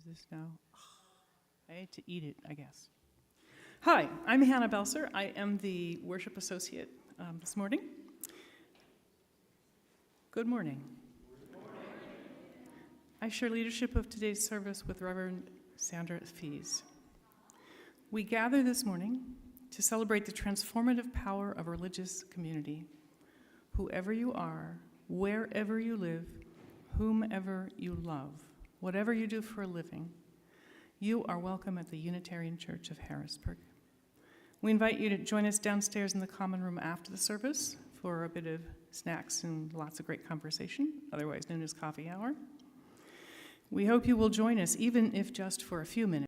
Use this now. I hate to eat it, I guess. Hi, I'm Hannah Belser. I am the worship associate this morning. Good morning. I share leadership of today's service with Reverend Sandra Fees. We gather this morning to celebrate the transformative power of religious community. Whoever you are, wherever you live, whomever you love, whatever you do for a living, you are welcome at the Unitarian Church of Harrisburg. We invite you to join us downstairs in the common room after the service for a bit of snacks and lots of great conversation, otherwise known as coffee hour. We hope you will join us, even if just for a few minutes.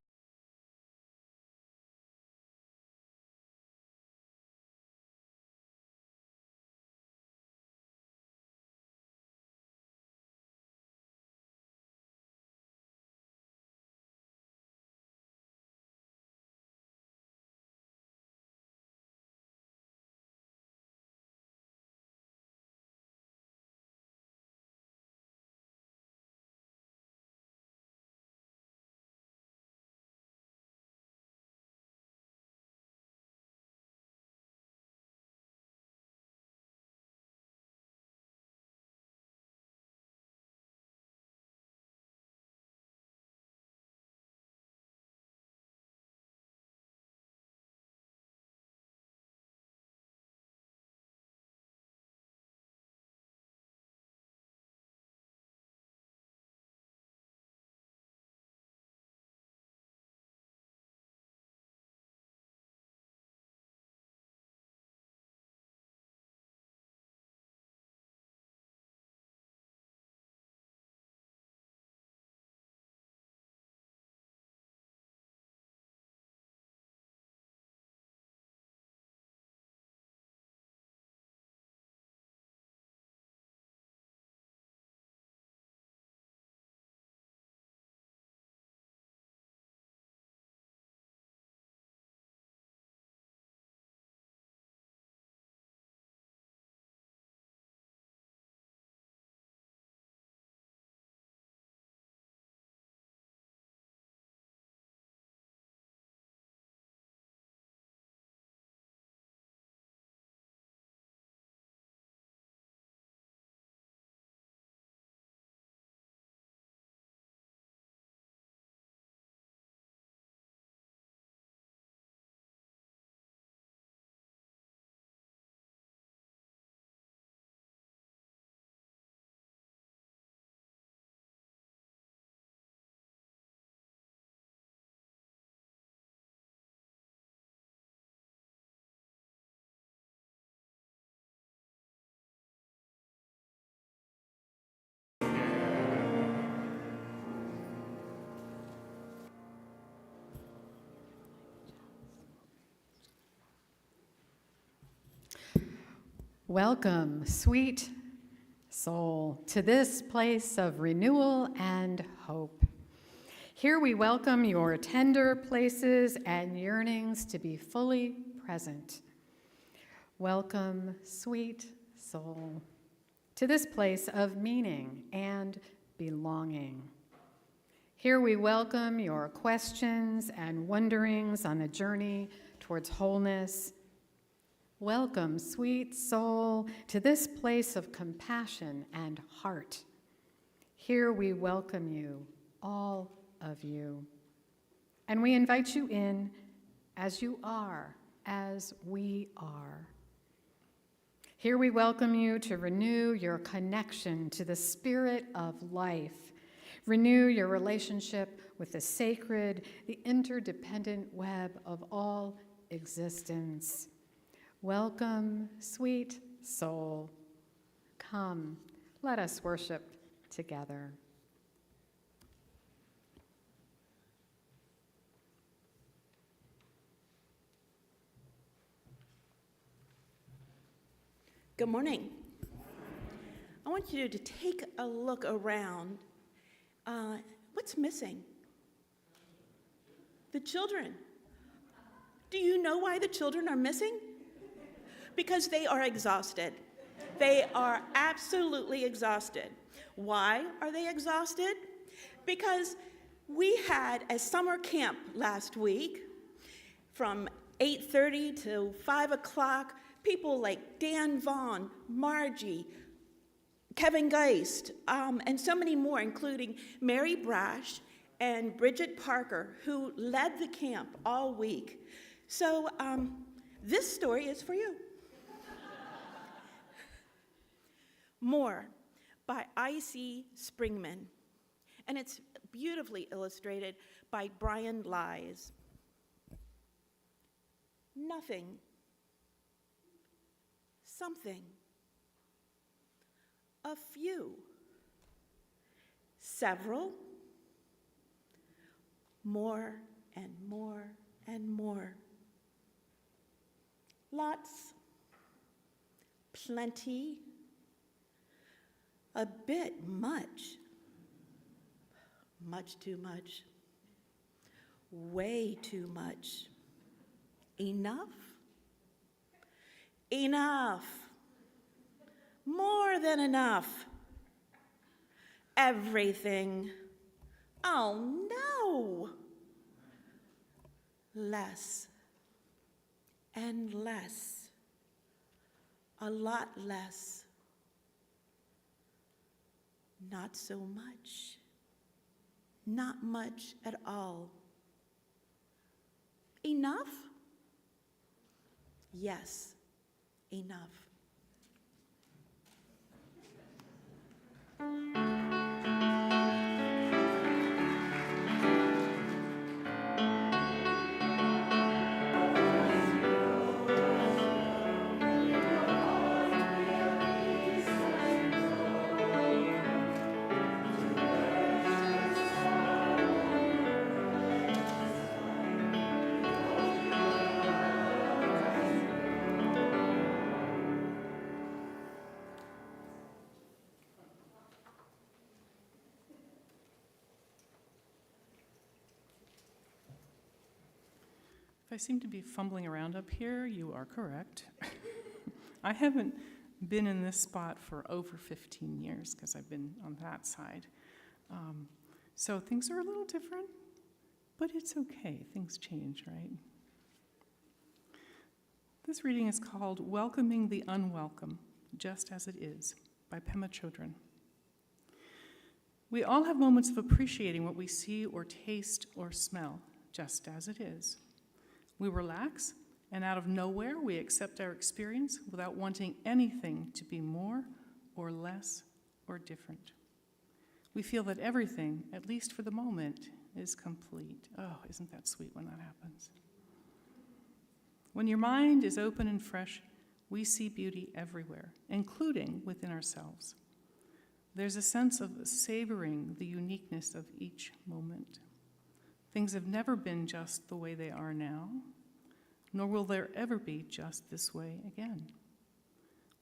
Welcome, sweet soul, to this place of renewal and hope. Here we welcome your tender places and yearnings to be fully present. Welcome, sweet soul, to this place of meaning and belonging. Here we welcome your questions and wonderings on a journey towards wholeness. Welcome, sweet soul, to this place of compassion and heart. Here we welcome you, all of you. And we invite you in as you are, as we are. Here we welcome you to renew your connection to the spirit of life. Renew your relationship with the sacred, the interdependent web of all existence. Welcome, sweet soul. Come, let us worship together. Good morning. I want you to take a look around. What's missing? The children. Do you know why the children are missing? Because they are exhausted. They are absolutely exhausted. Why are they exhausted? Because We had a summer camp last week from 8:30 to 5 o'clock. People like Dan Vaughn, Margie, Kevin Geist, and so many more, including Mary Brash and Bridget Parker, who led the camp all week. So this story is for you. More by I.C. Springman, and it's beautifully illustrated by Brian Lies. Nothing. Something. A few. Several. More and more and more. Lots. Plenty. A bit much. Much too much. Way too much. Enough? Enough. More than enough. Everything. Oh no. Less and less. A lot less. Not so much. Not much at all. Enough? Yes, enough. If I seem to be fumbling around up here, you are correct. I haven't been in this spot for over 15 years because I've been on that side. So things are a little different, but it's okay. Things change, right? This reading is called Welcoming the Unwelcome, Just as It Is, by Pema Chodron. We all have moments of appreciating what we see or taste or smell, just as it is. We relax, and out of nowhere, we accept our experience without wanting anything to be more or less or different. We feel that everything, at least for the moment, is complete. Oh, isn't that sweet when that happens? When your mind is open and fresh, we see beauty everywhere, including within ourselves. There's a sense of savoring the uniqueness of each moment. Things have never been just the way they are now, nor will there ever be just this way again.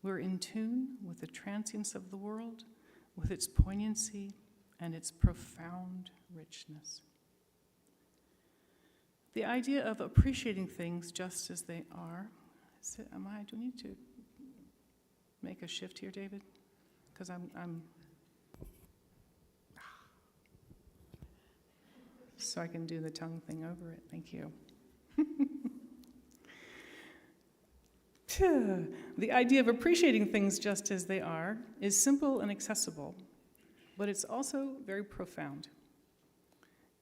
We're in tune with the transience of the world, with its poignancy and its profound richness. The idea of appreciating things just as they are, do I need to make a shift here, David? Because I'm so I can do the tongue thing over it. Thank you. The idea of appreciating things just as they are is simple and accessible, but it's also very profound.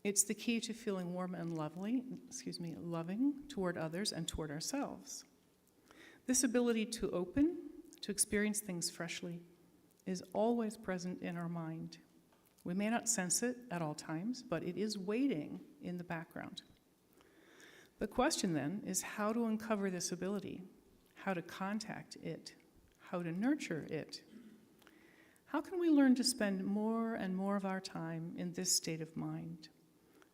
It's the key to feeling warm and loving toward others and toward ourselves. This ability to open, to experience things freshly, is always present in our mind. We may not sense it at all times, but it is waiting in the background. The question then is how to uncover this ability, how to contact it, how to nurture it. How can we learn to spend more and more of our time in this state of mind?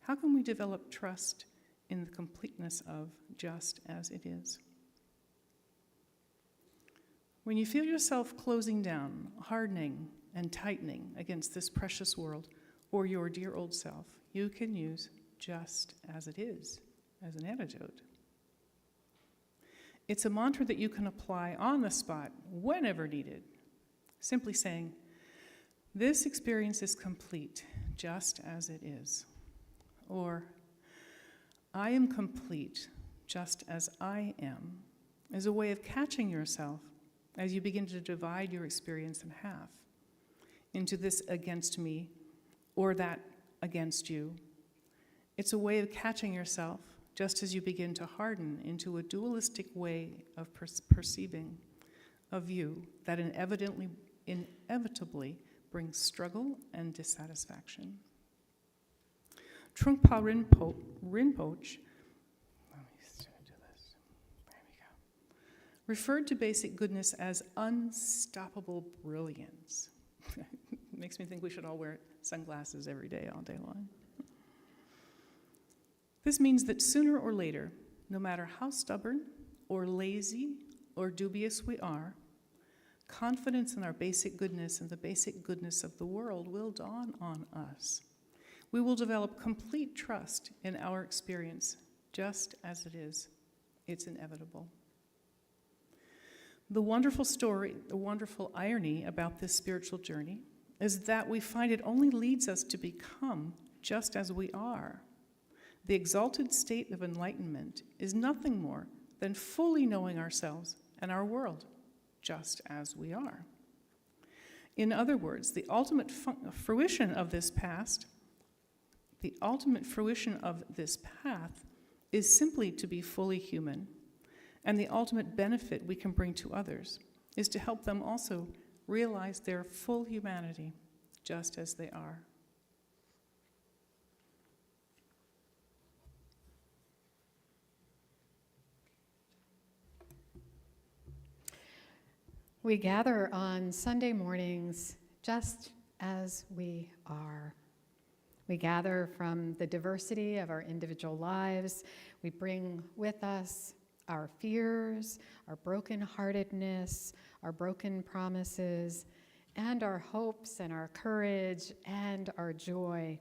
How can we develop trust in the completeness of just as it is? When you feel yourself closing down, hardening, and tightening against this precious world or your dear old self, you can use just as it is as an antidote. It's a mantra that you can apply on the spot whenever needed, simply saying, "This experience is complete, just as it is." or I am complete just as I am, is a way of catching yourself as you begin to divide your experience in half into this against me or that against you. It's a way of catching yourself just as you begin to harden into a dualistic way of perceiving of you that inevitably brings struggle and dissatisfaction. Trungpa Rinpoche referred to basic goodness as unstoppable brilliance. Makes me think we should all wear sunglasses every day, all day long. This means that sooner or later, no matter how stubborn or lazy or dubious we are, confidence in our basic goodness and the basic goodness of the world will dawn on us. We will develop complete trust in our experience, just as it is. It's inevitable. The wonderful story, the wonderful irony about this spiritual journey is that we find it only leads us to become just as we are. The exalted state of enlightenment is nothing more than fully knowing ourselves and our world, just as we are. In other words, the ultimate fruition of this path is simply to be fully human, and the ultimate benefit we can bring to others is to help them also realize their full humanity, just as they are. We gather on Sunday mornings just as we are. We gather from the diversity of our individual lives. We bring with us our fears, our brokenheartedness, our broken promises, and our hopes and our courage and our joy.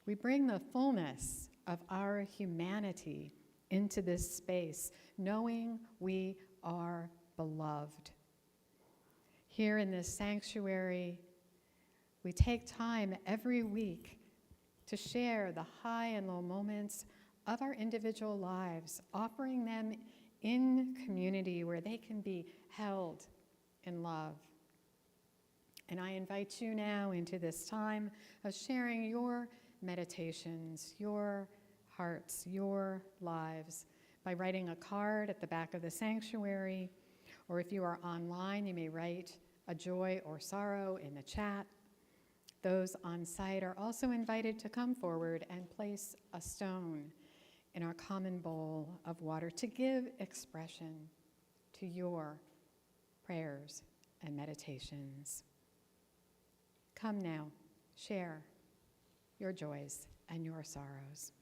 We bring the fullness of our humanity into this space, knowing we are beloved. Here in this sanctuary, we take time every week to share the high and low moments of our individual lives, offering them in community where they can be held in love. And I invite you now into this time of sharing your meditations, your hearts, your lives, by writing a card at the back of the sanctuary, or if you are online, you may write a joy or sorrow in the chat. Those on site are also invited to come forward and place a stone in our common bowl of water to give expression to your prayers and meditations. Come now, share your joys and your sorrows.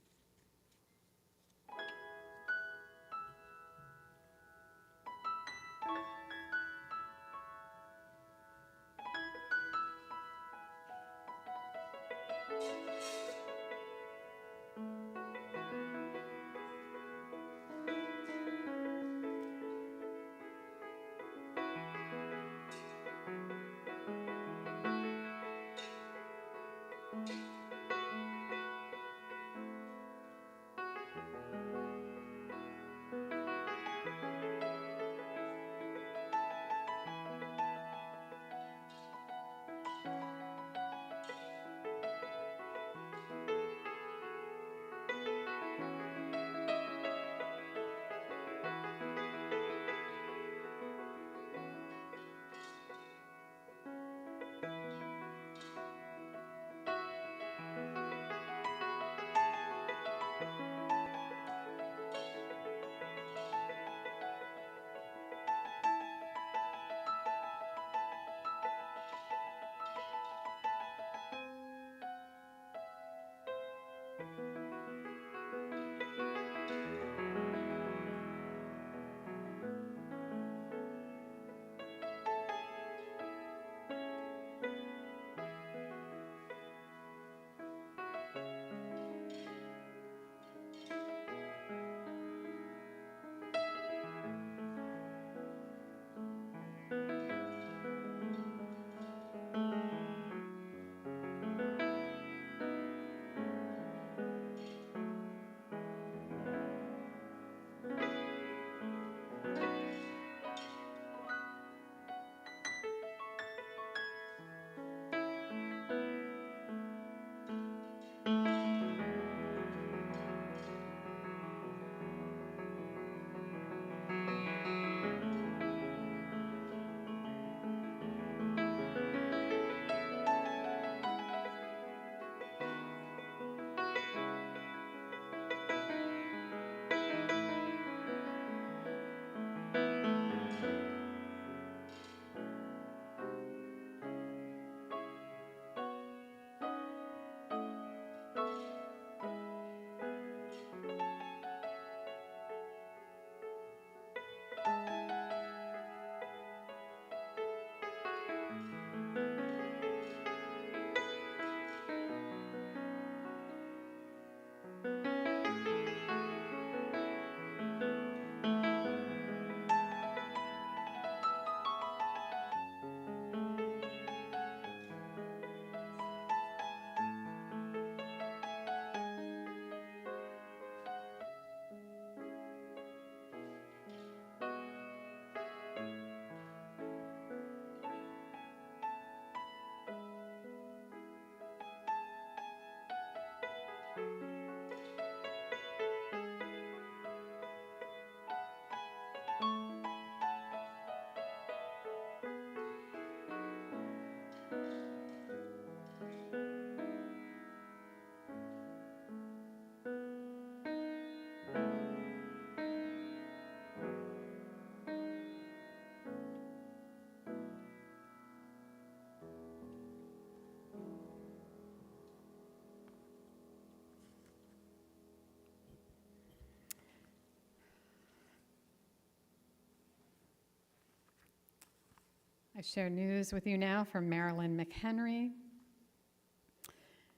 I share news with you now from Marilyn McHenry.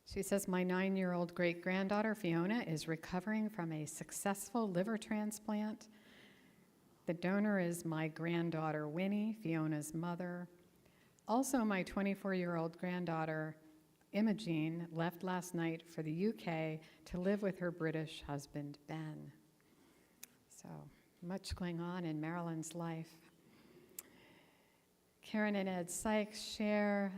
She says, my 9-year-old great-granddaughter Fiona is recovering from a successful liver transplant. The donor is my granddaughter Winnie, Fiona's mother. Also, my 24-year-old granddaughter Imogene left last night for the UK to live with her British husband Ben. So much going on in Marilyn's life. Karen and Ed Sykes share,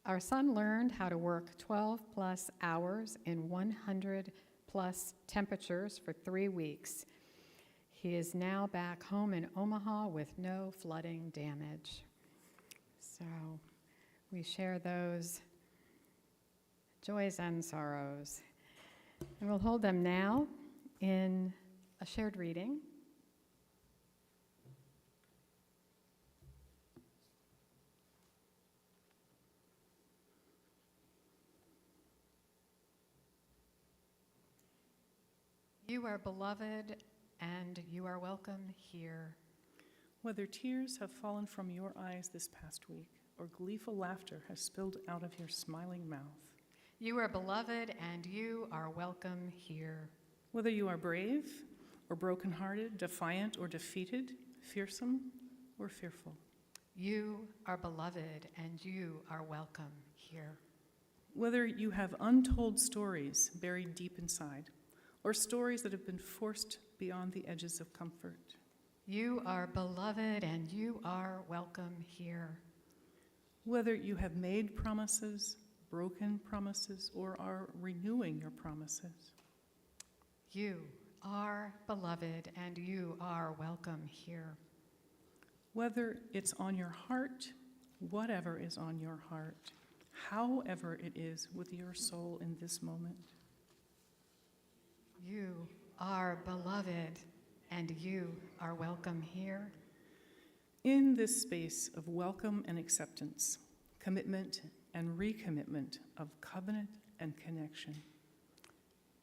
our son learned how to work 12 plus hours in 100 plus temperatures for 3 weeks. He is now back home in Omaha with no flooding damage. So we share those joys and sorrows. And we'll hold them now in a shared reading. You are beloved, and you are welcome here. Whether tears have fallen from your eyes this past week, or gleeful laughter has spilled out of your smiling mouth. You are beloved, and you are welcome here. Whether you are brave or brokenhearted, defiant or defeated, fearsome or fearful. You are beloved, and you are welcome here. Whether you have untold stories buried deep inside, or stories that have been forced beyond the edges of comfort. You are beloved, and you are welcome here. Whether you have made promises, broken promises, or are renewing your promises. You are beloved, and you are welcome here. Whether it's on your heart, whatever is on your heart, however it is with your soul in this moment. You are beloved, and you are welcome here. In this space of welcome and acceptance, commitment and recommitment of covenant and connection.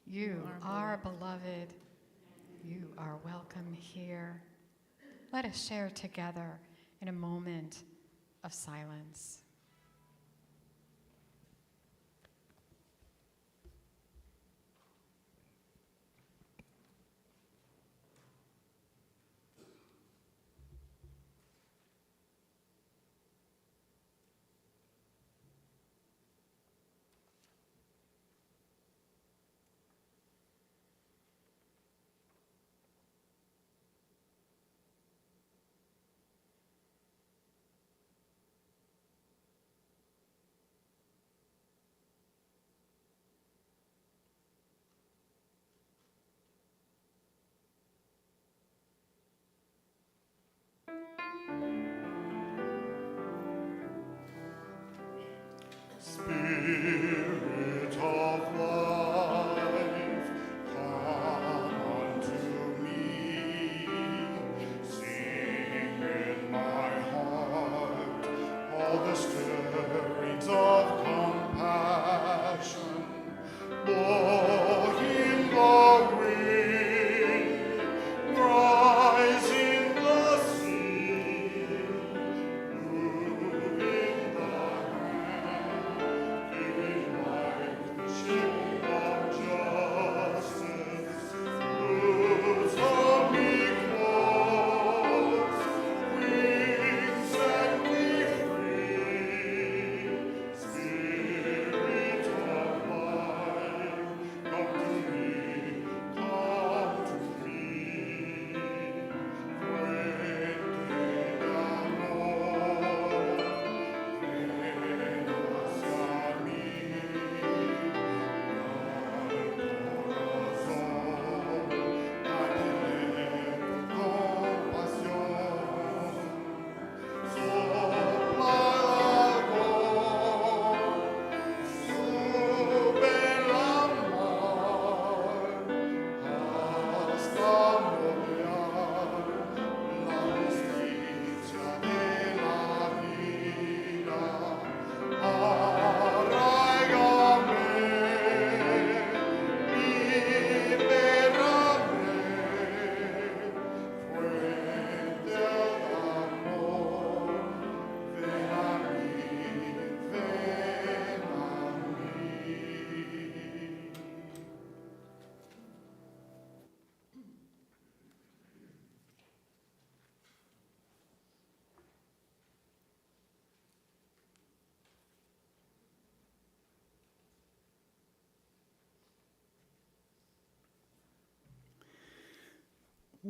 You are beloved. You are welcome here. Let us share together in a moment of silence.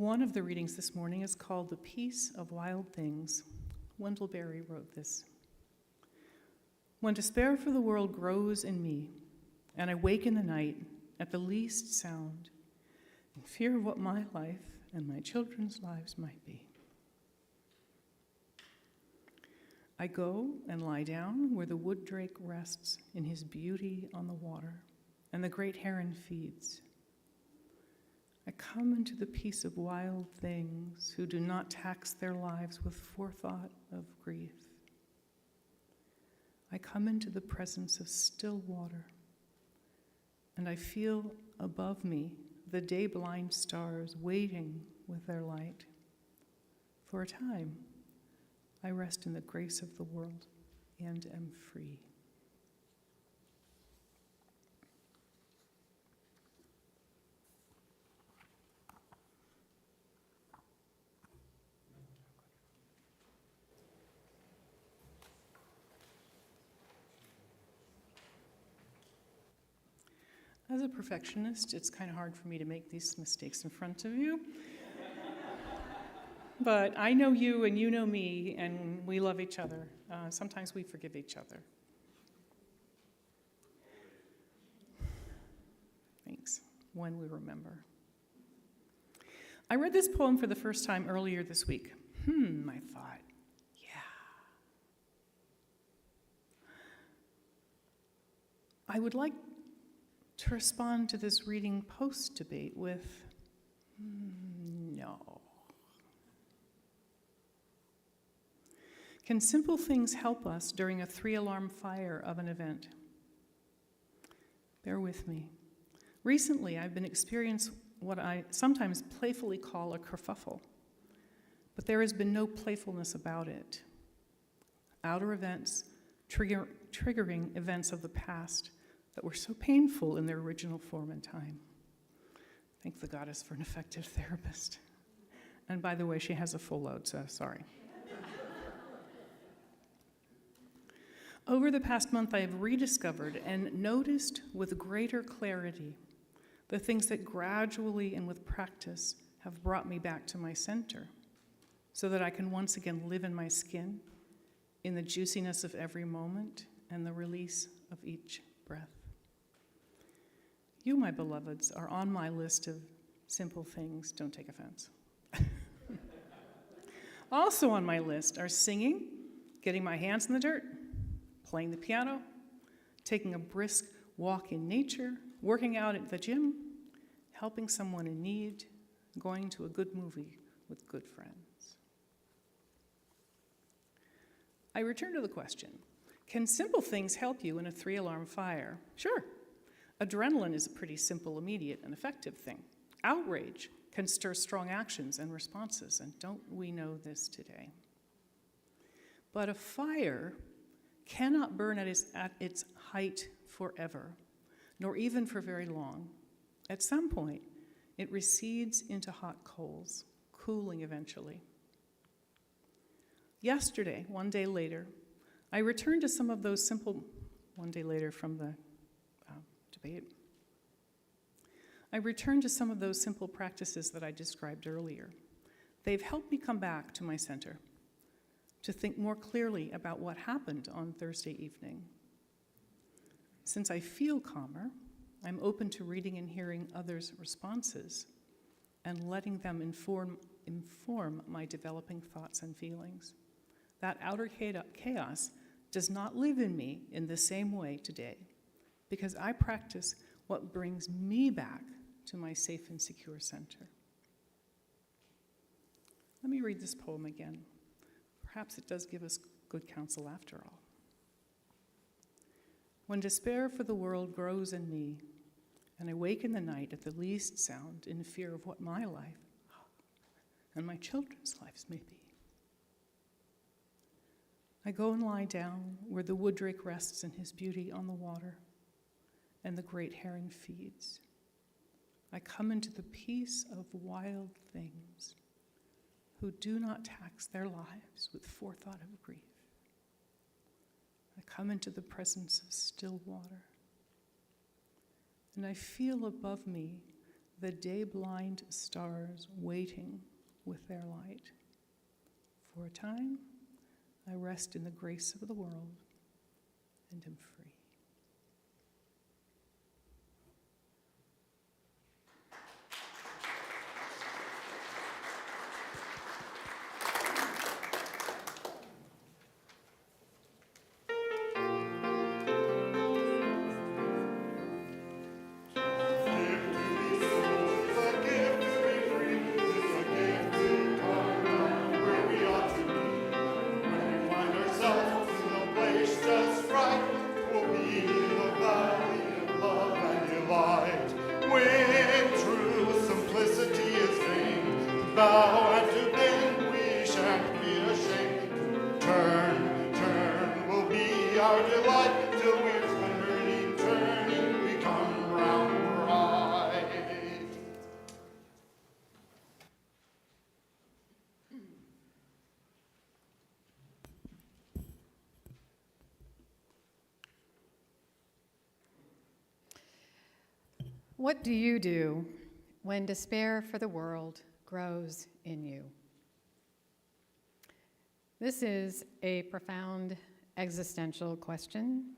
One of the readings this morning is called The Peace of Wild Things. Wendell Berry wrote this. When despair for the world grows in me, and I wake in the night at the least sound, in fear of what my life and my children's lives might be, I go and lie down where the wood drake rests in his beauty on the water, and the great heron feeds. I come into the peace of wild things who do not tax their lives with forethought of grief. I come into the presence of still water, and I feel above me the day-blind stars waiting with their light. For a time, I rest in the grace of the world and am free. As a perfectionist, it's kind of hard for me to make these mistakes in front of you. But I know you and you know me, and we love each other. Sometimes we forgive each other. Thanks. When we remember. I read this poem for the first time earlier this week. I thought, I would like to respond to this reading post-debate with, no. Can simple things help us during a 3-alarm fire of an event? Bear with me. Recently, I've been experiencing what I sometimes playfully call a kerfuffle, but there has been no playfulness about it. Outer events, triggering events of the past that were so painful in their original form and time. Thank the goddess for an effective therapist. And by the way, she has a full load, so sorry. Over the past month, I have rediscovered and noticed with greater clarity the things that gradually and with practice have brought me back to my center, so that I can once again live in my skin, in the juiciness of every moment and the release of each breath. You, my beloveds, are on my list of simple things. Don't take offense. Also on my list are singing, getting my hands in the dirt, playing the piano, taking a brisk walk in nature, working out at the gym, helping someone in need, going to a good movie with good friends. I return to the question, can simple things help you in a 3-alarm fire? Sure. Adrenaline is a pretty simple, immediate, and effective thing. Outrage can stir strong actions and responses, and don't we know this today? But a fire cannot burn at its height forever, nor even for very long. At some point, it recedes into hot coals, cooling eventually. Yesterday, one day later, I returned to some of those simple, one day later from the debate, I returned to some of those simple practices that I described earlier. They've helped me come back to my center, to think more clearly about what happened on Thursday evening. Since I feel calmer, I'm open to reading and hearing others' responses and letting them inform my developing thoughts and feelings. That outer chaos does not live in me in the same way today, because I practice what brings me back to my safe and secure center. Let me read this poem again. Perhaps it does give us good counsel after all. When despair for the world grows in me, and I wake in the night at the least sound in fear of what my life and my children's lives may be, I go and lie down where the wood drake rests in his beauty on the water, and the great heron feeds. I come into the peace of wild things who do not tax their lives with forethought of grief. I come into the presence of still water, and I feel above me the day-blind stars waiting with their light. For a time, I rest in the grace of the world and am free. Bow and to bend, we shan't be ashamed. Turn will be our delight, till we're turning, we come round right. What do you do when despair for the world grows in you? This is a profound existential question.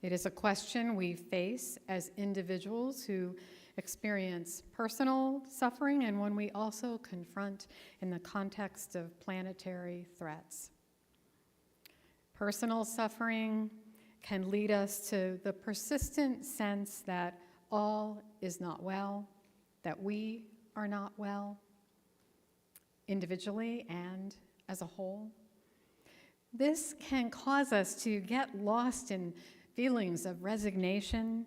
It is a question we face as individuals who experience personal suffering and one we also confront in the context of planetary threats. Personal suffering can lead us to the persistent sense that all is not well, that we are not well, individually and as a whole. This can cause us to get lost in feelings of resignation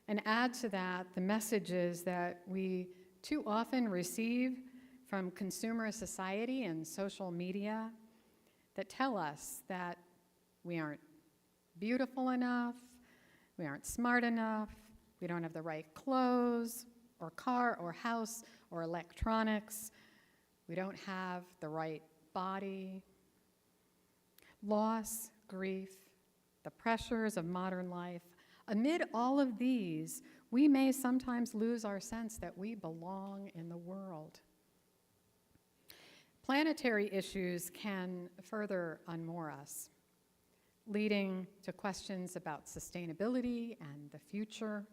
and add to that the messages that we too often receive from consumer society and social media that tell us that we aren't beautiful enough, we aren't smart enough, we don't have the right clothes or car or house or electronics, we don't have the right body. Loss, grief, the pressures of modern life. Amid all of these, we may sometimes lose our sense that we belong in the world. Planetary issues can further unmoor us, leading to questions about sustainability and the future.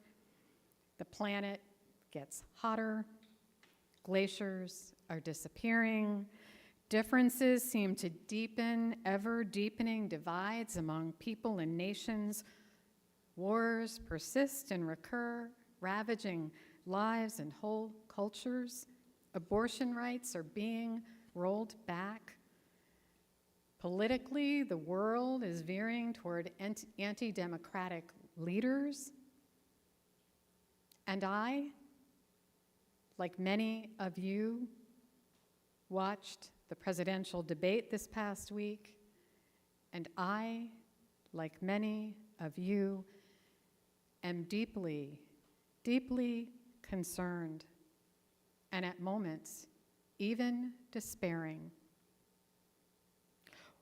The planet gets hotter, glaciers are disappearing, differences seem to deepen, ever-deepening divides among people and nations. Wars persist and recur, ravaging lives and whole cultures. Abortion rights are being rolled back. Politically, the world is veering toward anti-democratic leaders. And I, like many of you, watched the presidential debate this past week, and I, like many of you, am deeply, deeply concerned, and at moments, even despairing.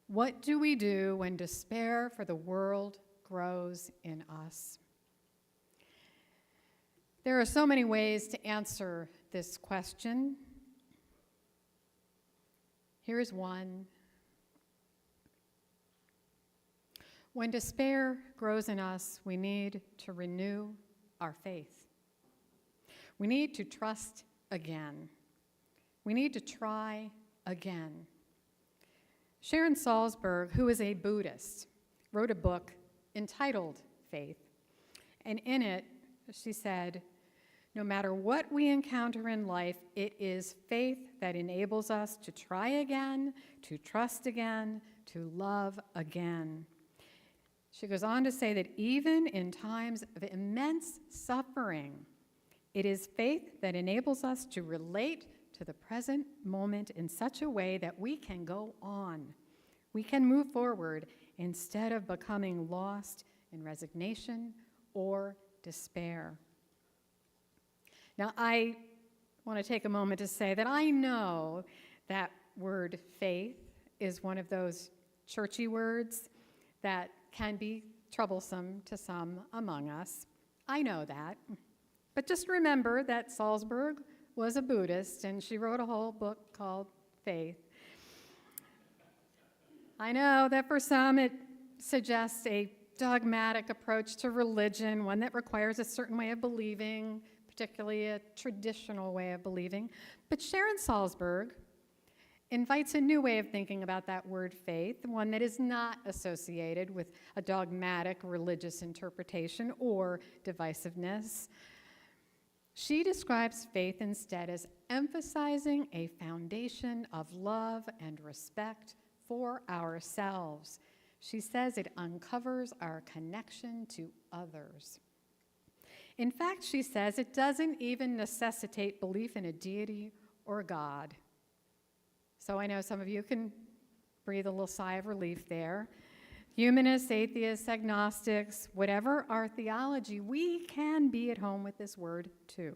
What do we do when despair for the world grows in us? There are so many ways to answer this question. Here's one. When despair grows in us, we need to renew our faith. We need to trust again. We need to try again. Sharon Salzberg, who is a Buddhist, wrote a book entitled Faith. And in it, she said, no matter what we encounter in life, it is faith that enables us to try again, to trust again, to love again. She goes on to say that even in times of immense suffering, it is faith that enables us to relate to the present moment in such a way that we can go on. We can move forward instead of becoming lost in resignation or despair. Now, I want to take a moment to say that I know that word faith is one of those churchy words that can be troublesome to some among us. I know that. But just remember that Salzburg was a Buddhist, and she wrote a whole book called Faith. I know that for some it suggests a dogmatic approach to religion, one that requires a certain way of believing, particularly a traditional way of believing. But Sharon Salzberg invites a new way of thinking about that word faith, one that is not associated with a dogmatic religious interpretation or divisiveness. She describes faith instead as emphasizing a foundation of love and respect for ourselves. She says it uncovers our connection to others. In fact, she says it doesn't even necessitate belief in a deity or God. So I know some of you can breathe a little sigh of relief there. Humanists, atheists, agnostics, whatever our theology, we can be at home with this word too.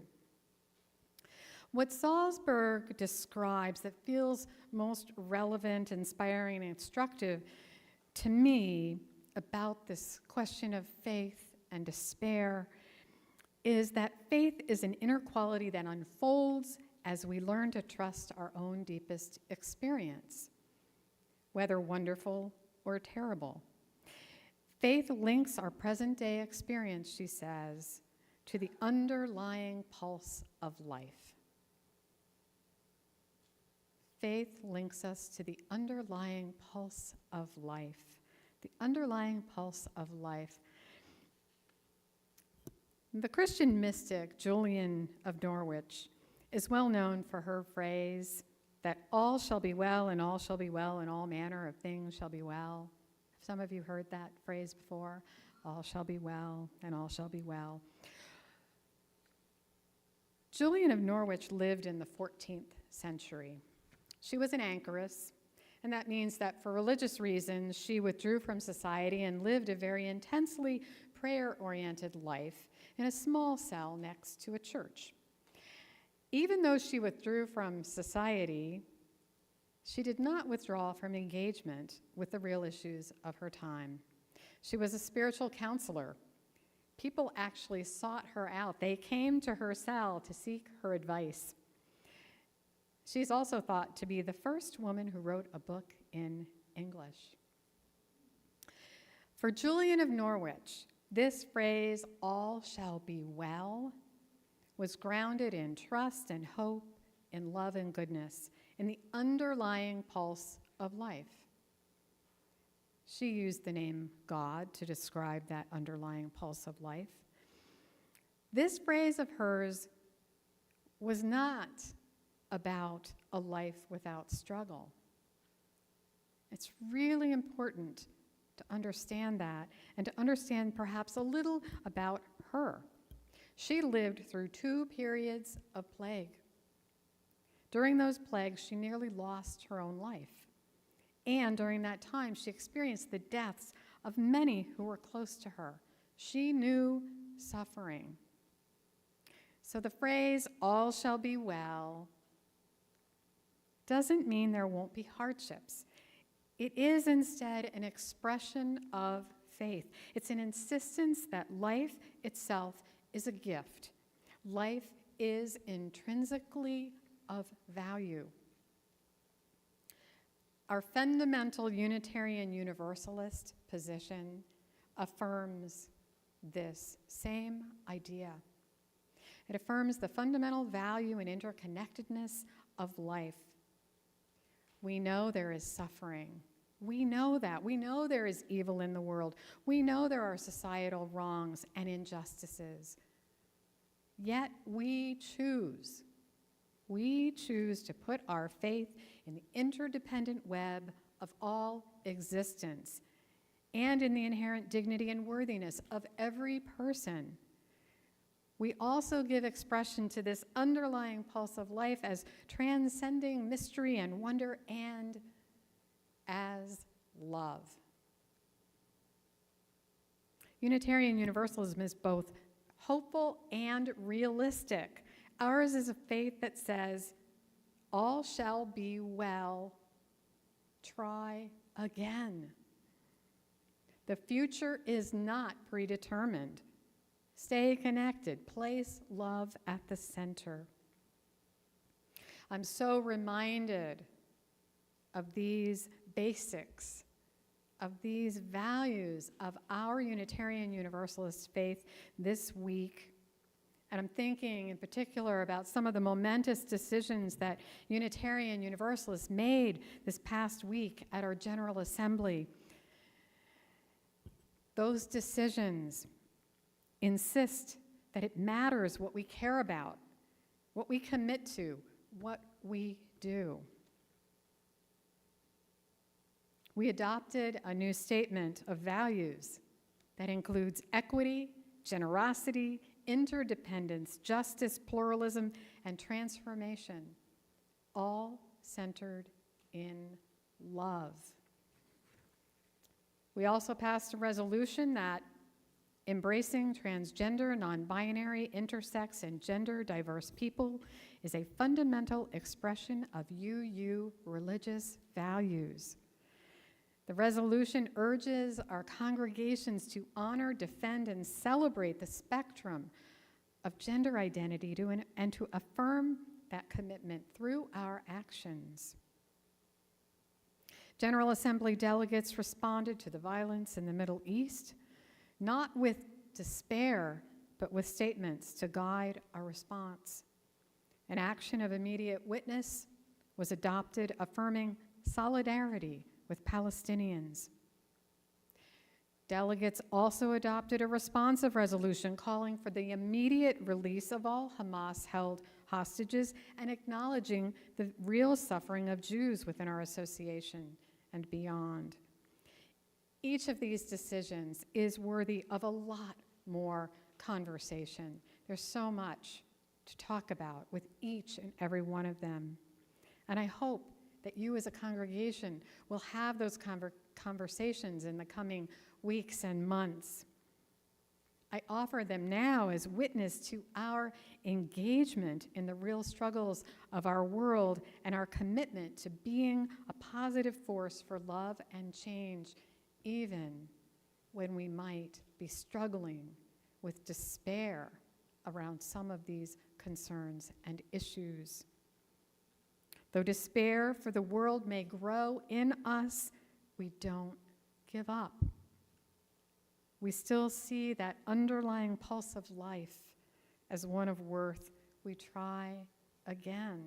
What Salzberg describes that feels most relevant, inspiring, and instructive to me about this question of faith and despair is that faith is an inner quality that unfolds as we learn to trust our own deepest experience, whether wonderful or terrible. Faith links our present-day experience, she says, to the underlying pulse of life. Faith links us to the underlying pulse of life. The underlying pulse of life. The Christian mystic Julian of Norwich is well known for her phrase that all shall be well and all shall be well and all manner of things shall be well. Have some of you heard that phrase before? All shall be well and all shall be well. Julian of Norwich lived in the 14th century. She was an anchoress, and that means that for religious reasons, she withdrew from society and lived a very intensely prayer-oriented life in a small cell next to a church. Even though she withdrew from society, she did not withdraw from engagement with the real issues of her time. She was a spiritual counselor. People actually sought her out. They came to her cell to seek her advice. She's also thought to be the first woman who wrote a book in English. For Julian of Norwich, this phrase, all shall be well, was grounded in trust and hope, in love and goodness, in the underlying pulse of life. She used the name God to describe that underlying pulse of life. This phrase of hers was not about a life without struggle. It's really important to understand that and to understand perhaps a little about her. She lived through 2 periods of plague. During those plagues, she nearly lost her own life. And during that time, she experienced the deaths of many who were close to her. She knew suffering. So the phrase, all shall be well, doesn't mean there won't be hardships. It is instead an expression of faith. It's an insistence that life itself is a gift. Life is intrinsically of value. Our fundamental Unitarian Universalist position affirms this same idea. It affirms the fundamental value and interconnectedness of life. We know there is suffering. We know that. We know there is evil in the world. We know there are societal wrongs and injustices. Yet we choose. We choose to put our faith in the interdependent web of all existence and in the inherent dignity and worthiness of every person. We also give expression to this underlying pulse of life as transcending mystery and wonder and as love. Unitarian Universalism is both hopeful and realistic. Ours is a faith that says, all shall be well, try again. The future is not predetermined. Stay connected. Place love at the center. I'm so reminded of these basics, of these values of our Unitarian Universalist faith this week. And I'm thinking in particular about some of the momentous decisions that Unitarian Universalists made this past week at our General Assembly. Those decisions insist that it matters what we care about, what we commit to, what we do. We adopted a new statement of values that includes equity, generosity, interdependence, justice, pluralism, and transformation, all centered in love. We also passed a resolution that embracing transgender, non-binary, intersex, and gender-diverse people is a fundamental expression of UU religious values. The resolution urges our congregations to honor, defend, and celebrate the spectrum of gender identity and to affirm that commitment through our actions. General Assembly delegates responded to the violence in the Middle East, not with despair, but with statements to guide our response. An action of immediate witness was adopted, affirming solidarity with Palestinians. Delegates also adopted a responsive resolution calling for the immediate release of all Hamas-held hostages and acknowledging the real suffering of Jews within our association and beyond. Each of these decisions is worthy of a lot more conversation. There's so much to talk about with each and every one of them. And I hope that you as a congregation will have those conversations in the coming weeks and months. I offer them now as witness to our engagement in the real struggles of our world and our commitment to being a positive force for love and change, even when we might be struggling with despair around some of these concerns and issues. Though despair for the world may grow in us, we don't give up. We still see that underlying pulse of life as one of worth. We try again.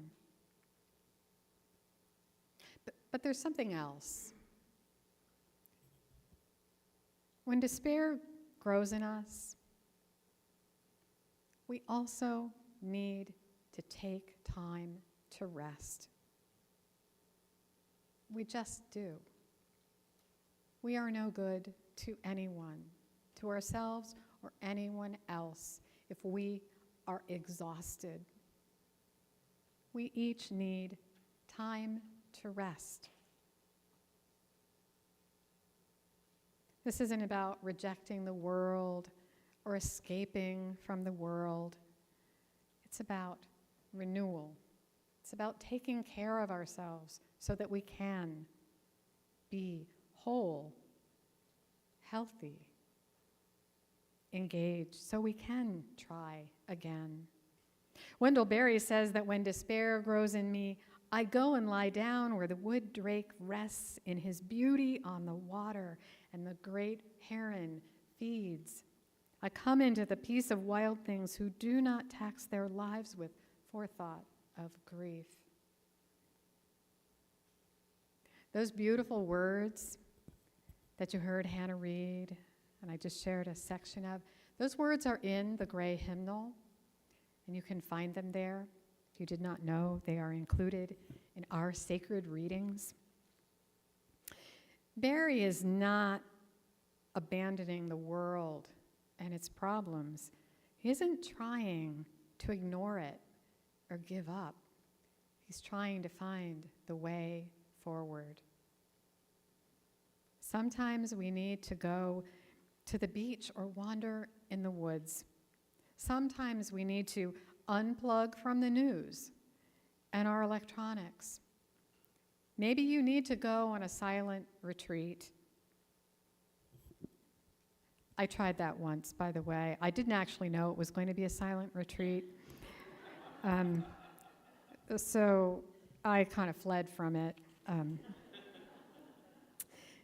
But there's something else. When despair grows in us, we also need to take time to rest. We just do. We are no good to anyone, to ourselves or anyone else, if we are exhausted. We each need time to rest. This isn't about rejecting the world or escaping from the world. It's about renewal. It's about taking care of ourselves so that we can be whole, healthy, engaged, so we can try again. Wendell Berry says that when despair grows in me, I go and lie down where the wood drake rests in his beauty on the water, and the great heron feeds. I come into the peace of wild things who do not tax their lives with forethought of grief. Those beautiful words that you heard Hannah read, and I just shared a section of, those words are in the gray hymnal, and you can find them there. If you did not know, they are included in our sacred readings. Barry is not abandoning the world and its problems. He isn't trying to ignore it or give up. He's trying to find the way forward. Sometimes we need to go to the beach or wander in the woods. Sometimes we need to unplug from the news and our electronics. Maybe you need to go on a silent retreat. I tried that once, by the way. I didn't actually know it was going to be a silent retreat. So I kind of fled from it.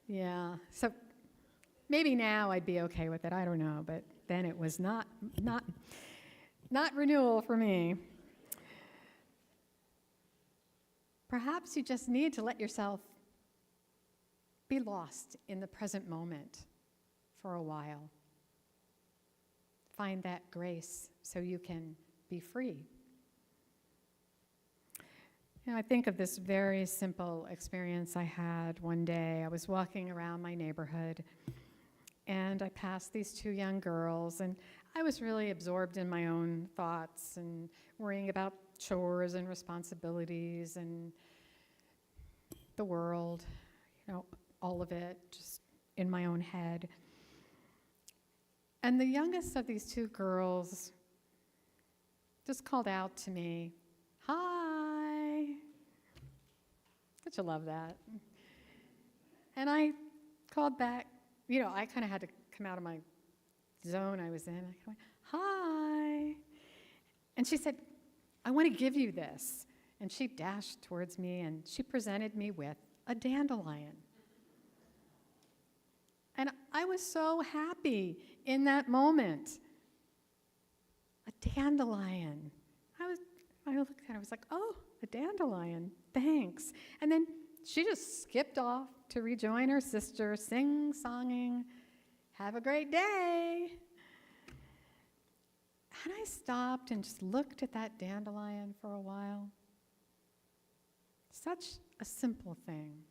Yeah, so maybe now I'd be okay with it. I don't know, but then it was not renewal for me. Perhaps you just need to let yourself be lost in the present moment for a while. Find that grace so you can be free. I think of this very simple experience I had one day. I was walking around my neighborhood, and I passed these two young girls, and I was really absorbed in my own thoughts and worrying about chores and responsibilities and the world, all of it, just in my own head. And the youngest of these two girls just called out to me, "Hi." Don't you love that? And I called back. I kind of had to come out of my zone I was in. I went, "Hi." And she said, "I want to give you this." And she dashed towards me, and she presented me with a dandelion. And I was so happy in that moment. A dandelion. I looked at it, I was like, "Oh, a dandelion, thanks." And then she just skipped off to rejoin her sister, sing-songing, "Have a great day." And I stopped and just looked at that dandelion for a while. Such a simple thing.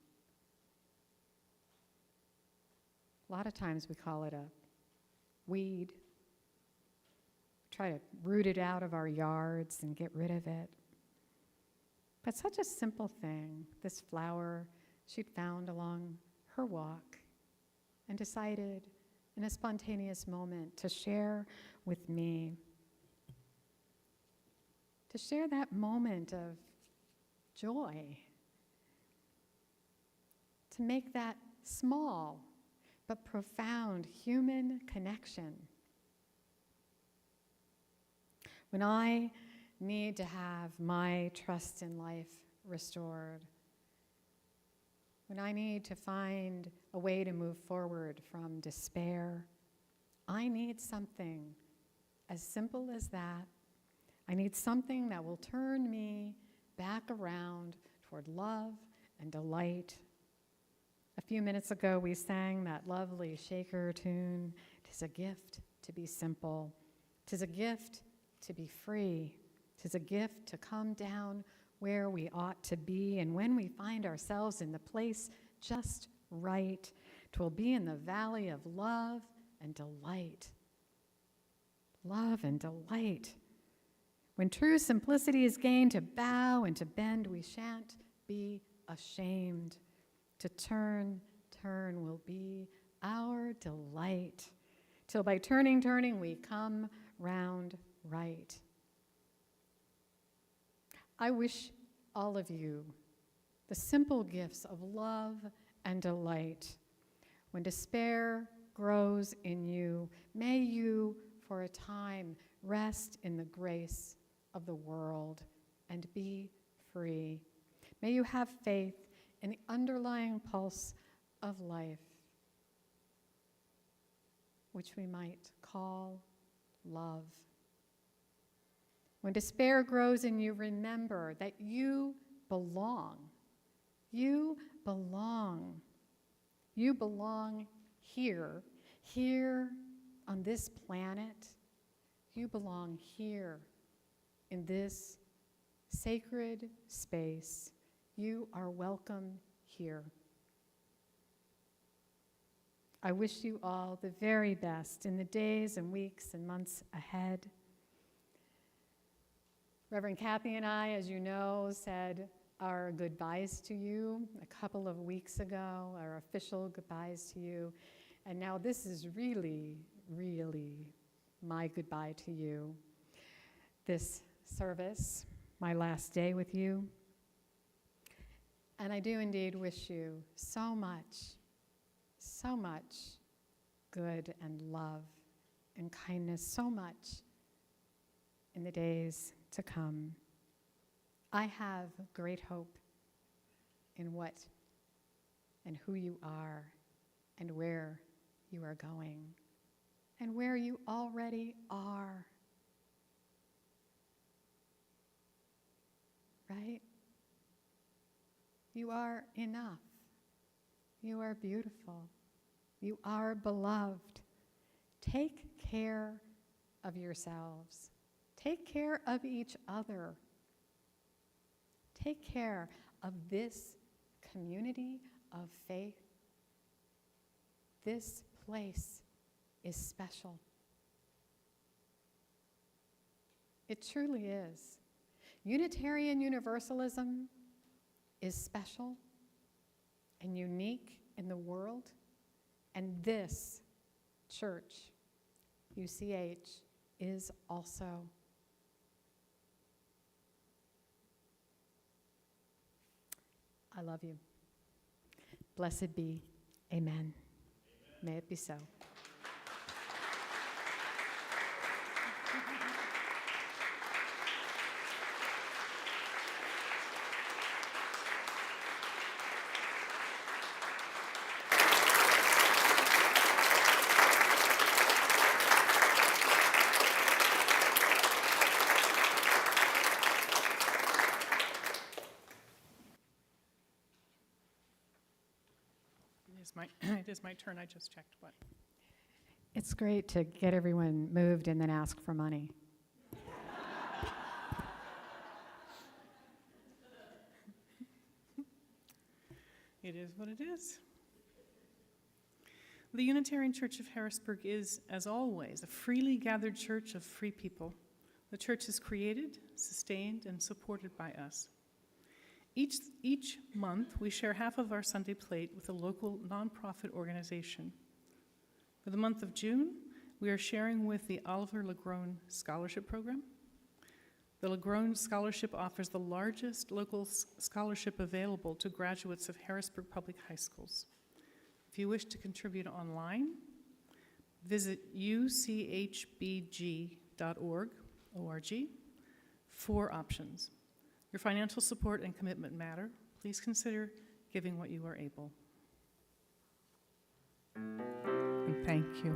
A lot of times we call it a weed. Try to root it out of our yards and get rid of it. But such a simple thing, this flower she'd found along her walk and decided in a spontaneous moment to share with me. To share that moment of joy. To make that small but profound human connection. When I need to have my trust in life restored, when I need to find a way to move forward from despair, I need something as simple as that. I need something that will turn me back around toward love and delight. A few minutes ago, we sang that lovely Shaker tune. 'Tis a gift to be simple. 'Tis a gift to be free. 'Tis a gift to come down where we ought to be. And when we find ourselves in the place just right, 'twill be in the valley of love and delight. Love and delight. When true simplicity is gained, to bow and to bend, we shan't be ashamed. To turn will be our delight, till by turning, we come round right. I wish all of you the simple gifts of love and delight. When despair grows in you, may you, for a time, rest in the grace of the world and be free. May you have faith in the underlying pulse of life, which we might call love. When despair grows in you, remember that you belong. You belong. You belong here on this planet. You belong here in this sacred space. You are welcome here. I wish you all the very best in the days and weeks and months ahead. Reverend Kathy and I, as you know, said our goodbyes to you a couple of weeks ago, our official goodbyes to you. And now this is really, really my goodbye to you. This service, my last day with you. And I do indeed wish you so much good and love and kindness so much in the days to come. I have great hope in what and who you are and where you are going and where you already are. Right? You are enough. You are beautiful. You are beloved. Take care of yourselves. Take care of each other. Take care of this community of faith. This place is special. It truly is. Unitarian Universalism is special and unique in the world, and this church, UCH, is also. I love you. Blessed be. Amen. May it be so. It is my turn. I just checked what. It's great to get everyone moved and then ask for money. It is what it is. The Unitarian Church of Harrisburg is, as always, a freely gathered church of free people. The church is created, sustained, and supported by us. Each month, we share half of our Sunday plate with a local nonprofit organization. For the month of June, we are sharing with the Oliver Legrone Scholarship Program. The Legrone Scholarship offers the largest local scholarship available to graduates of Harrisburg Public High Schools. If you wish to contribute online, visit uchbg.org, O-R-G, 4 options. Your financial support and commitment matter. Please consider giving what you are able. And thank you.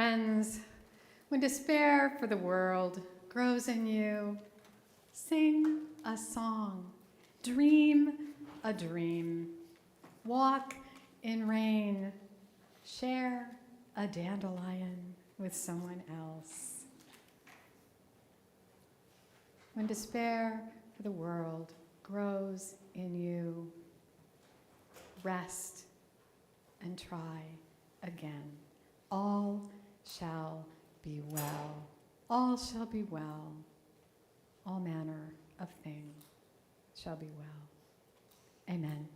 friends, when despair for the world grows in you, sing a song, dream a dream, walk in rain, share a dandelion with someone else. When despair for the world grows in you, rest and try again. All shall be well. All shall be well. All manner of things shall be well. Amen.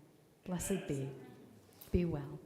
Blessed be. Be well.